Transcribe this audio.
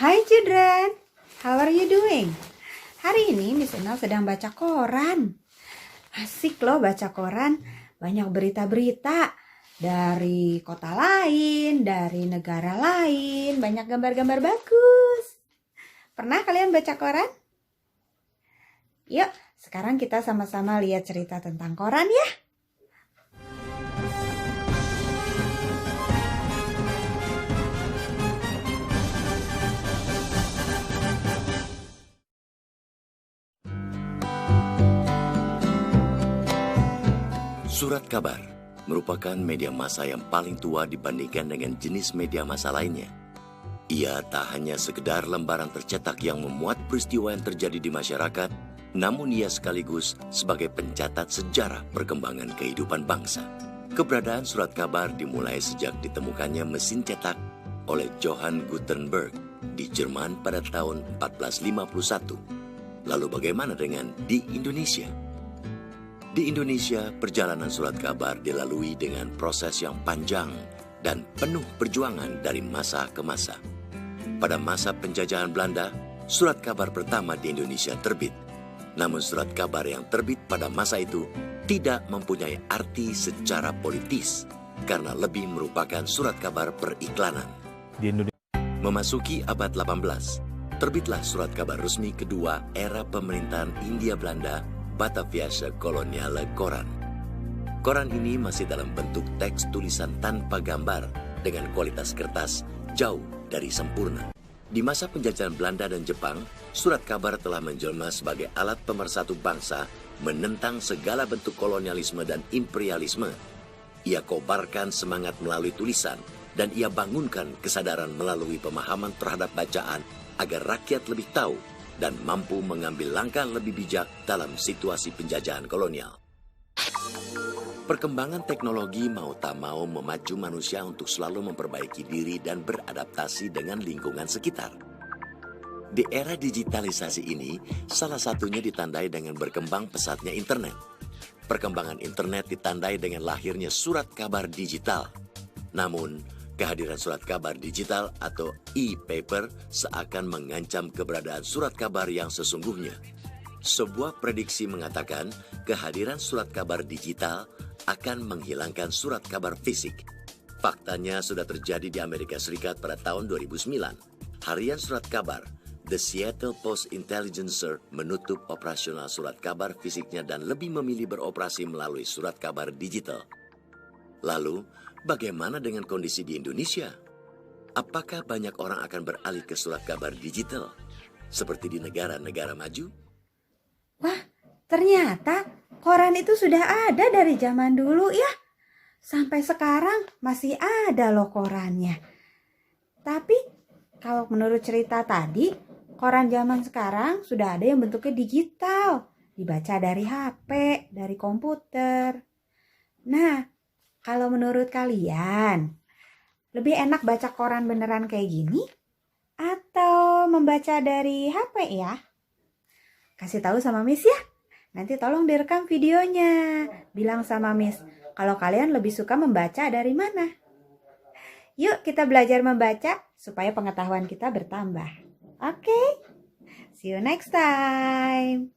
Hi children, how are you doing? Hari ini Miss Enal sedang baca koran. Asik loh baca koran, banyak berita-berita dari kota lain, dari negara lain, banyak gambar-gambar bagus. Pernah kalian baca koran? Yuk, sekarang kita sama-sama lihat cerita tentang koran ya. Surat kabar merupakan media massa yang paling tua dibandingkan dengan jenis media massa lainnya. Ia tak hanya sekedar lembaran tercetak yang memuat peristiwa yang terjadi di masyarakat, namun ia sekaligus sebagai pencatat sejarah perkembangan kehidupan bangsa. Keberadaan surat kabar dimulai sejak ditemukannya mesin cetak oleh Johann Gutenberg di Jerman pada tahun 1451. Lalu bagaimana dengan di Indonesia? Di Indonesia, perjalanan surat kabar dilalui dengan proses yang panjang dan penuh perjuangan dari masa ke masa. Pada masa penjajahan Belanda, surat kabar pertama di Indonesia terbit. Namun surat kabar yang terbit pada masa itu tidak mempunyai arti secara politis, karena lebih merupakan surat kabar periklanan. Memasuki abad 18, terbitlah surat kabar resmi kedua era pemerintahan Hindia Belanda, Bataviasche Koloniale Koran. Koran ini masih dalam bentuk teks tulisan tanpa gambar dengan kualitas kertas jauh dari sempurna. Di masa penjajahan Belanda dan Jepang, surat kabar telah menjelma sebagai alat pemersatu bangsa menentang segala bentuk kolonialisme dan imperialisme. Ia kobarkan semangat melalui tulisan dan ia bangunkan kesadaran melalui pemahaman terhadap bacaan agar rakyat lebih tahu dan mampu mengambil langkah lebih bijak dalam situasi penjajahan kolonial. Perkembangan teknologi mau tak mau memacu manusia untuk selalu memperbaiki diri dan beradaptasi dengan lingkungan sekitar. Di era digitalisasi ini, salah satunya ditandai dengan berkembang pesatnya internet. Perkembangan internet ditandai dengan lahirnya surat kabar digital. Namun, kehadiran surat kabar digital atau e-paper seakan mengancam keberadaan surat kabar yang sesungguhnya. Sebuah prediksi mengatakan kehadiran surat kabar digital akan menghilangkan surat kabar fisik. Faktanya sudah terjadi di Amerika Serikat pada tahun 2009. Harian surat kabar, The Seattle Post-Intelligencer, menutup operasional surat kabar fisiknya dan lebih memilih beroperasi melalui surat kabar digital. Lalu, bagaimana dengan kondisi di Indonesia? Apakah banyak orang akan beralih ke surat kabar digital seperti di negara-negara maju? Wah, ternyata koran itu sudah ada dari zaman dulu ya. Sampai sekarang masih ada loh korannya. Tapi kalau menurut cerita tadi, koran zaman sekarang sudah ada yang bentuknya digital. Dibaca dari HP, dari komputer. Nah, kalau menurut kalian, lebih enak baca koran beneran kayak gini atau membaca dari HP ya? Kasih tahu sama Miss ya. Nanti tolong direkam videonya. Bilang sama Miss, kalau kalian lebih suka membaca dari mana? Yuk kita belajar membaca supaya pengetahuan kita bertambah. Oke? See you next time.